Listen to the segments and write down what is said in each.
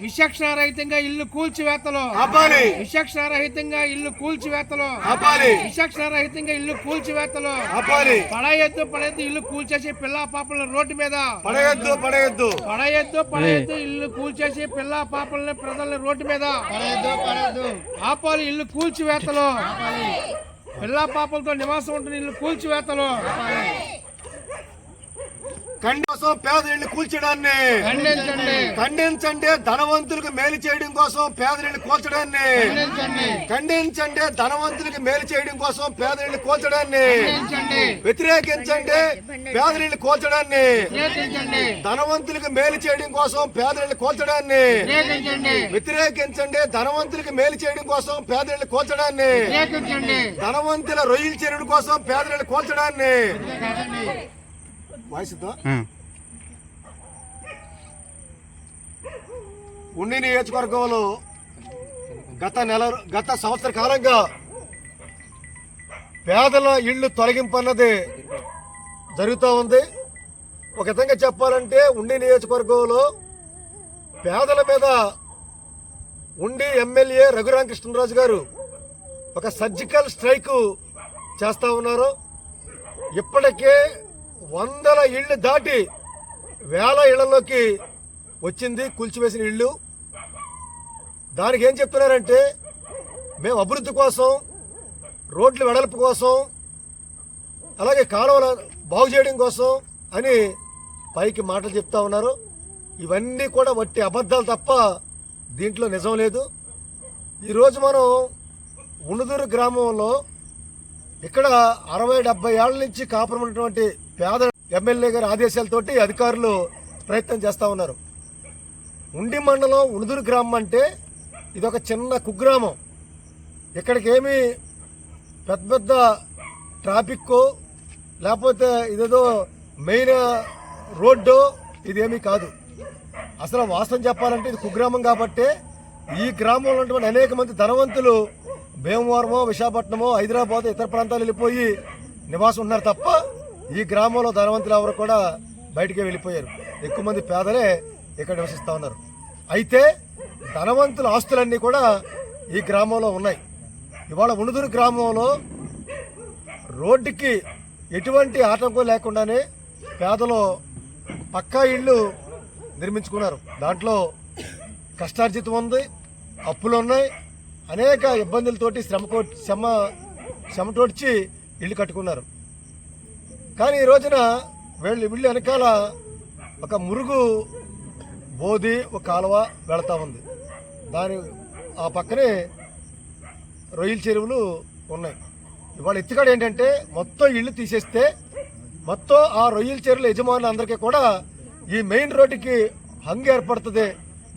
విచక్షణారహితంగా ఇల్లు కూల్చివేతలు విచక్షణారహితంగా ఇల్లు కూల్చివేతలు విచక్షణారహితంగా ఇల్లు కూల్చివేతలు పడేయద్దు ఇల్లు కూల్చేసి పిల్ల పాపలను రోడ్డు మీద పడేయద్దు ఇల్లు కూల్చేసి పిల్ల పాపలని ప్రజల్ని రోడ్డు మీద ఆపాలి ఇల్లు కూల్చివేతలు పిల్ల పాపలతో నివాసం ఉంటున్న ఇల్లు కూల్చివేతలు కోసం పేద ఇళ్లు కూల్చడాన్ని ఖండించండి. ధనవంతులకు మేలు చేయడం కోసం పేద ఇళ్లు కూల్చడాన్ని ఖండించండి. ధనవంతులకు మేలు చేయడం కోసం పేద ఇళ్లు కూల్చడాన్ని వ్యతిరేకించండి. పేద ఇళ్లు కూల్చడాన్ని ధనవంతులకు మేలు చేయడం కోసం పేద ఇళ్లు కూల్చడాన్ని వ్యతిరేకించండి. ధనవంతులకు మేలు చేయడం కోసం పేద ఇళ్లు కూల్చడాన్ని ధనవంతుల రొయ్యల చెరువుల కోసం పేద ఇళ్లు కూల్చడాన్ని ఉండి నియోజకవర్గంలో గత సంవత్సర కాలంగా పేదల ఇళ్లు తొలగింపు అన్నది జరుగుతూ ఉంది. ఒక విధంగా చెప్పాలంటే ఉండి నియోజకవర్గంలో పేదల మీద ఉండి ఎమ్మెల్యే రఘురామకృష్ణరాజు గారు ఒక సర్జికల్ స్ట్రైక్ చేస్తా ఉన్నారు. ఇప్పటికే 100 ఇళ్లు దాటి 1000 ఇళ్లలోకి వచ్చింది కూల్చివేసిన ఇళ్లు. దానికి ఏం చెప్తున్నారంటే మేము అభివృద్ధి కోసం, రోడ్ల వెడల్పు కోసం, అలాగే కాలువల బాగు చేయడం కోసం అని పైకి మాటలు చెప్తా ఉన్నారు. ఇవన్నీ కూడా వట్టి అబద్ధాలు తప్ప దీంట్లో నిజం లేదు. ఈరోజు మనం ఉణుదూరు గ్రామంలో ఇక్కడ 60-70 ఏళ్ల నుంచి కాపురం ఉన్నటువంటి పేద ఎమ్మెల్యే గారి ఆదేశాలతోటి అధికారులు ప్రయత్నం చేస్తా ఉన్నారు. ఉండి మండలం ఉణుదూరు గ్రామం అంటే ఇదొక చిన్న కుగ్రామం. ఇక్కడికి ఏమి పెద్ద ట్రాఫిక్ లేకపోతే ఇదేదో మెయిన్ రోడ్డు ఇదేమీ కాదు. అసలు వాస్తవం చెప్పాలంటే ఇది కుగ్రామం కాబట్టి ఈ గ్రామంలో ఉన్నటువంటి అనేక మంది ధనవంతులు భీమవరమో, విశాఖపట్నమో, హైదరాబాద్, ఇతర ప్రాంతాలు వెళ్ళిపోయి నివాసం ఉన్నారు తప్ప ఈ గ్రామంలో ధనవంతులు ఎవరు కూడా బయటికి వెళ్ళిపోయారు. ఎక్కువ మంది పేదలే ఇక్కడ నివసిస్తూ ఉన్నారు. అయితే ధనవంతుల ఆస్తులన్నీ కూడా ఈ గ్రామంలో ఉన్నాయి. ఇవాళ ఉణుదూరు గ్రామంలో రోడ్డుకి ఎటువంటి ఆటంకం లేకుండానే పేదలు పక్కా ఇళ్ళు నిర్మించుకున్నారు. దాంట్లో కష్టార్జితం ఉంది, అప్పులు ఉన్నాయి, అనేక ఇబ్బందులతోటి శ్రమతోడ్చి ఇల్లు కట్టుకున్నారు. కానీ ఈ రోజున వీళ్ళు వెనకాల ఒక మురుగు బోధి, ఒక కాలువ వెళతా ఉంది. ఆ పక్కనే రొయ్యల చెరువులు ఉన్నాయి. ఇవాళ ఎత్తుకాడు ఏంటంటే మొత్తం ఇల్లు తీసేస్తే మొత్తం ఆ రొయ్యల చెరువుల యజమానులు అందరికీ కూడా ఈ మెయిన్ రోడ్డుకి హంగు ఏర్పడుతుంది,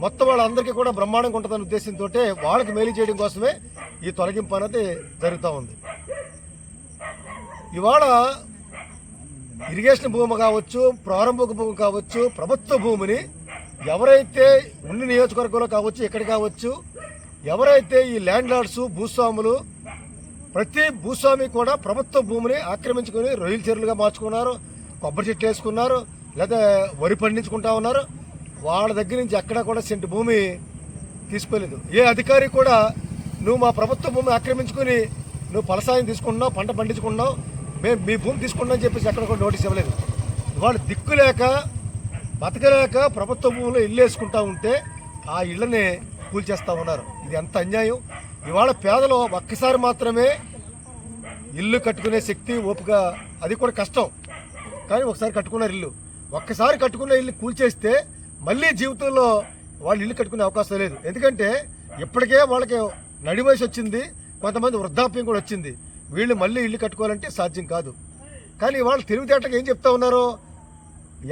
మొత్తం వాళ్ళందరికీ కూడా బ్రహ్మాండంగా ఉంటుందనే ఉద్దేశంతో వాళ్ళకి మేలు చేయడం కోసమే ఈ తొలగింపు అనేది జరుగుతూ ఉంది. ఇవాళ ఇరిగేషన్ భూమి కావచ్చు, ప్రారంభక భూమి కావచ్చు, ప్రభుత్వ భూమిని ఎవరైతే ఉండి నియోజకవర్గంలో కావచ్చు, ఎక్కడ కావచ్చు, ఎవరైతే ఈ ల్యాండ్ లార్డ్స్, భూస్వాములు, ప్రతి భూస్వామి కూడా ప్రభుత్వ భూమిని ఆక్రమించుకుని రొయ్యల చెరువులుగా మార్చుకున్నారు, కొబ్బరి చెట్లు వేసుకున్నారు, లేదా వరి పండించుకుంటా ఉన్నారు. వాళ్ళ దగ్గర నుంచి ఎక్కడా కూడా సెంటు భూమి తీసుకోలేదు. ఏ అధికారి కూడా నువ్వు మా ప్రభుత్వ భూమి ఆక్రమించుకుని నువ్వు ఫలసాయం తీసుకుంటున్నావు, పంట పండించుకుంటున్నావు, మేము మీ భూమి తీసుకుంటున్నాం అని చెప్పేసి ఎక్కడ కూడా నోటీస్ ఇవ్వలేదు. వాళ్ళు దిక్కులేక బతకలేక ప్రభుత్వ భూమిలో ఇల్లు వేసుకుంటా ఉంటే ఆ ఇళ్లని కూల్చేస్తూ ఉన్నారు. ఇది ఎంత అన్యాయం. ఇవాళ పేదలు ఒక్కసారి మాత్రమే ఇల్లు కట్టుకునే శక్తి, ఓపిక, అది కూడా కష్టం, కానీ ఒకసారి కట్టుకున్నారు ఇల్లు. ఒక్కసారి కట్టుకున్న ఇల్లు కూల్చేస్తే మళ్ళీ జీవితంలో వాళ్ళు ఇల్లు కట్టుకునే అవకాశం లేదు. ఎందుకంటే ఇప్పటికే వాళ్ళకి నడి వయసు వచ్చింది, కొంతమంది వృద్ధాప్యం కూడా వచ్చింది. వీళ్ళు మళ్ళీ ఇల్లు కట్టుకోవాలంటే సాధ్యం కాదు. కానీ వాళ్ళు తెలివితేటగా ఏం చెప్తా ఉన్నారు,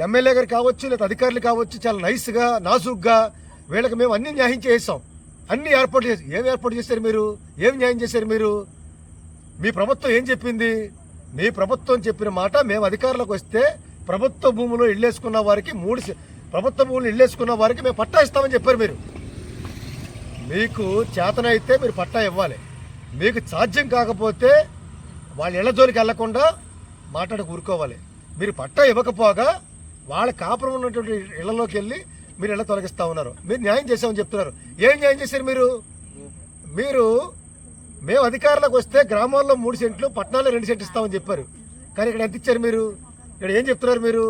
ఎమ్మెల్యే గారు కావచ్చు, లేదా అధికారులు కావచ్చు, చాలా నైస్గా, నాజుగ్గా వీళ్ళకి మేము అన్ని న్యాయం చేసాం, అన్ని ఏర్పాటు చేసి. ఏం ఏర్పాటు చేశారు మీరు? ఏం న్యాయం చేశారు మీరు? మీ ప్రభుత్వం ఏం చెప్పింది? మీ ప్రభుత్వం చెప్పిన మాట, మేము అధికారులకు వస్తే ప్రభుత్వ భూములో ఇళ్ళేసుకున్న వారికి ప్రభుత్వ భూములు ఇళ్ళేసుకున్న వారికి మేము పట్టా ఇస్తామని చెప్పారు. మీరు మీకు చేతనైతే మీరు పట్టా ఇవ్వాలి. మీకు సాధ్యం కాకపోతే వాళ్ళ ఇళ్ల జోలికి వెళ్లకుండా మాట్లాడి కూరుకోవాలి. మీరు పట్టా ఇవ్వకపోగా వాళ్ళ కాపురం ఉన్నటువంటి ఇళ్లలోకి వెళ్ళి మీరు ఎలా తొలగిస్తా ఉన్నారు? మీరు న్యాయం చేసామని చెప్తున్నారు. ఏం న్యాయం చేశారు మీరు? మేము అధికారంలోకి వస్తే గ్రామాల్లో 3 సెంట్లు, పట్టణాల్లో 2 సెంట్లు ఇస్తామని చెప్పారు. కానీ ఇక్కడ ఎంత ఇచ్చారు మీరు? ఇక్కడ ఏం చెప్తున్నారు మీరు?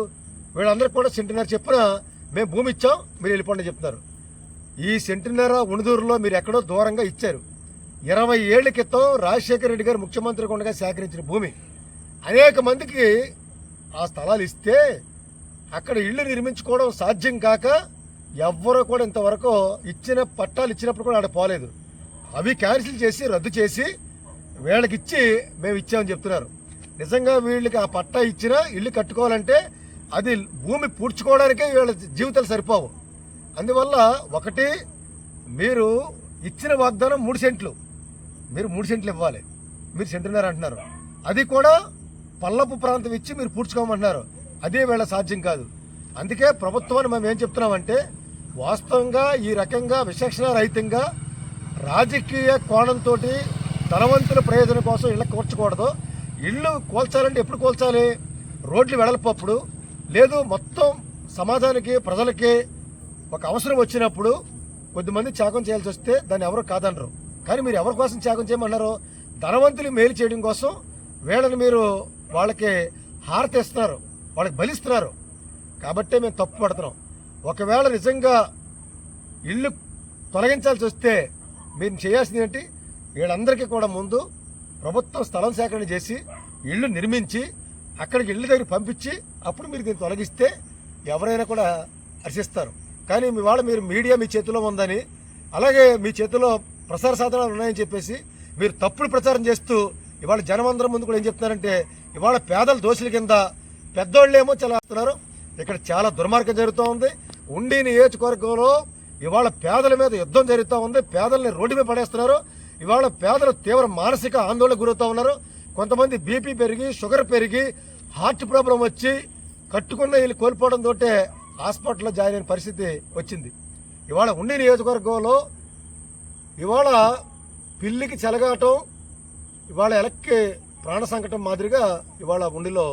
వీళ్ళందరికీ కూడా సెంటున్నర చెప్పిన మేము భూమి ఇచ్చాం, మీరు వెళ్ళిపోండి చెప్తున్నారు. ఈ సెంటున్నర ఉణుదూరులో మీరు ఎక్కడో దూరంగా ఇచ్చారు. 20 ఏళ్ల క్రితం రాజశేఖర రెడ్డి గారు ముఖ్యమంత్రిగా ఉండగా సేకరించిన భూమి. అనేక మందికి ఆ స్థలాలు ఇస్తే అక్కడ ఇళ్లు నిర్మించుకోవడం సాధ్యం కాక ఎవ్వరూ కూడా ఇంతవరకు ఇచ్చిన పట్టాలు ఇచ్చినప్పుడు కూడా ఆడ పోలేదు. అవి క్యాన్సిల్ చేసి రద్దు చేసి వీళ్ళకి ఇచ్చి మేము ఇచ్చామని చెప్తున్నారు. నిజంగా వీళ్ళకి ఆ పట్టా ఇచ్చినా ఇల్లు కట్టుకోవాలంటే అది భూమి పూడ్చుకోవడానికే వీళ్ళ జీవితాలు సరిపోవు. అందువల్ల ఒకటి, మీరు ఇచ్చిన వాగ్దానం 3 సెంట్లు, మీరు 3 సెంట్లు ఇవ్వాలి. మీరు సెంటున్నర అంటున్నారు. అది కూడా పల్లపు ప్రాంతం ఇచ్చి మీరు పూడ్చుకోమంటున్నారు. అదే వీళ్ళ సాధ్యం కాదు. అందుకే ప్రభుత్వాన్ని మేము ఏం చెప్తున్నామంటే, వాస్తవంగా ఈ రకంగా విచక్షణ రహితంగా రాజకీయ కోణంతో ధనవంతుల ప్రయోజనం కోసం ఇళ్ళకి కూర్చకూడదు. ఇళ్ళు కోల్చాలంటే ఎప్పుడు కోల్చాలి? రోడ్లు వెడల్పప్పుడు, లేదు మొత్తం సమాజానికి ప్రజలకి ఒక అవసరం వచ్చినప్పుడు కొద్దిమంది త్యాగం చేయాల్సి వస్తే దాన్ని ఎవరు కాదనరు. కానీ మీరు ఎవరి కోసం త్యాగం చేయమన్నారు? ధనవంతులు మేలు చేయడం కోసం వీళ్ళని మీరు వాళ్ళకి హారతి ఇస్తున్నారు, వాళ్ళకి బలిస్తున్నారు. కాబట్టే మేము తప్పు పడుతున్నాం. ఒకవేళ నిజంగా ఇల్లు తొలగించాల్సి వస్తే మీరు చేయాల్సింది ఏంటి? వీళ్ళందరికీ కూడా ముందు ప్రభుత్వం స్థలం సేకరణ చేసి ఇళ్ళు నిర్మించి అక్కడికి ఇళ్ళ దగ్గర పంపించి అప్పుడు మీరు దీన్ని తొలగిస్తే ఎవరైనా కూడా హర్షిస్తారు. కానీ మీరు మీడియా మీ చేతిలో ఉందని, అలాగే మీ చేతిలో ప్రసార సాధనాలు ఉన్నాయని చెప్పేసి మీరు తప్పుడు ప్రచారం చేస్తూ ఇవాళ జనమందరం ముందు కూడా ఏం చెప్తున్నారంటే, ఇవాళ పేదల దోషుల కింద పెద్దోళ్ళేమో చలాస్తున్నారు. ఇక్కడ చాలా దుర్మార్గం జరుగుతూ ఉంది. ఉండి నియోజకవర్గంలో ఇవాళ పేదల మీద యుద్ధం జరుగుతూ ఉంది. పేదల్ని రోడ్డు మీద పడేస్తున్నారు. ఇవాళ పేదలు తీవ్ర మానసిక ఆందోళన గురవుతూ ఉన్నారు. కొంతమంది బీపీ పెరిగి, షుగర్ పెరిగి, హార్ట్ ప్రాబ్లం వచ్చి కట్టుకున్న వీళ్ళు కోల్పోవడంతో హాస్పిటల్లో జాయిన్ అయిన పరిస్థితి వచ్చింది. ఇవాళ ఉండి నియోజకవర్గంలో ఇవాళ పిల్లికి చెలగాటం, ఇవాళ ఎలక్కి ప్రాణ సంకటం మాదిరిగా ఇవాళ ఉండిలో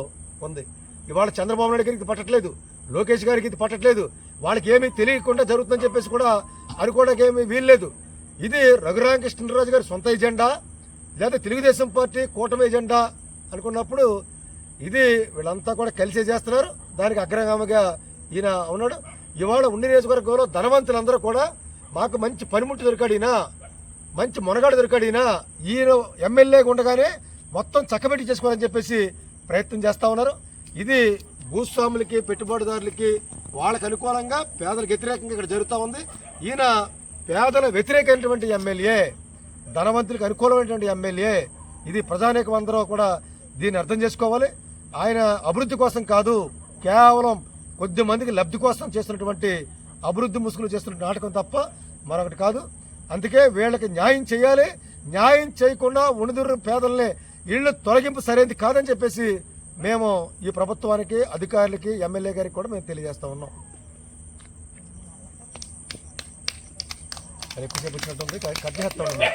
ఉంది. ఇవాళ చంద్రబాబు నాయుడు గారికి పట్టట్లేదు, లోకేష్ గారికి ఇది పట్టట్లేదు. వాళ్ళకి ఏమీ తెలియకుండా జరుగుతుందని చెప్పేసి కూడా అనుకోవడానికి ఏమీ వీల్లేదు. ఇది రఘురామకృష్ణరాజు గారి సొంత ఎజెండా లేదా తెలుగుదేశం పార్టీ కూటమి ఎజెండా అనుకున్నప్పుడు ఇది వీళ్ళంతా కూడా కలిసే చేస్తున్నారు. దానికి అగ్రగామిగా ఈయన ఉన్నాడు. ఇవాళ ఉండి నియోజకవర్గంలో ధనవంతులందరూ కూడా మాకు మంచి పనిముట్టు దొరికాడినా, మంచి మునగాడు దొరికాడినా ఈయన ఎమ్మెల్యేగా ఉండగానే మొత్తం చక్కబెట్టి చేసుకోవాలని చెప్పేసి ప్రయత్నం చేస్తూ ఉన్నారు. ఇది భూస్వాములకి, పెట్టుబడిదారులకి, వాళ్ళకి అనుకూలంగా పేదలకు వ్యతిరేకంగా ఇక్కడ జరుగుతూ ఉంది. ఈయన పేదల వ్యతిరేకమైనటువంటి ఎమ్మెల్యే, ధనవంతులకు అనుకూలమైనటువంటి ఎమ్మెల్యే. ఇది ప్రజానీకం అందరూ కూడా దీన్ని అర్థం చేసుకోవాలి. ఆయన అభివృద్ధి కోసం కాదు, కేవలం కొద్ది మందికి లబ్ధి కోసం చేస్తున్నటువంటి అభివృద్ధి ముసుగులు చేస్తున్న నాటకం తప్ప మరొకటి కాదు. అందుకే వీళ్ళకి న్యాయం చేయాలి. న్యాయం చేయకుండా ఉణిదురు పేదల్ని ఇళ్ళు తొలగింపు సరైనది కాదని చెప్పేసి మేము ఈ ప్రభుత్వానికి, అధికారులకి, ఎమ్మెల్యే గారికి కూడా మేము తెలియజేస్తా ఉన్నాం. ఎక్కువసేపు వచ్చినట్టుంది, కట్ చేస్తా ఉన్నాం.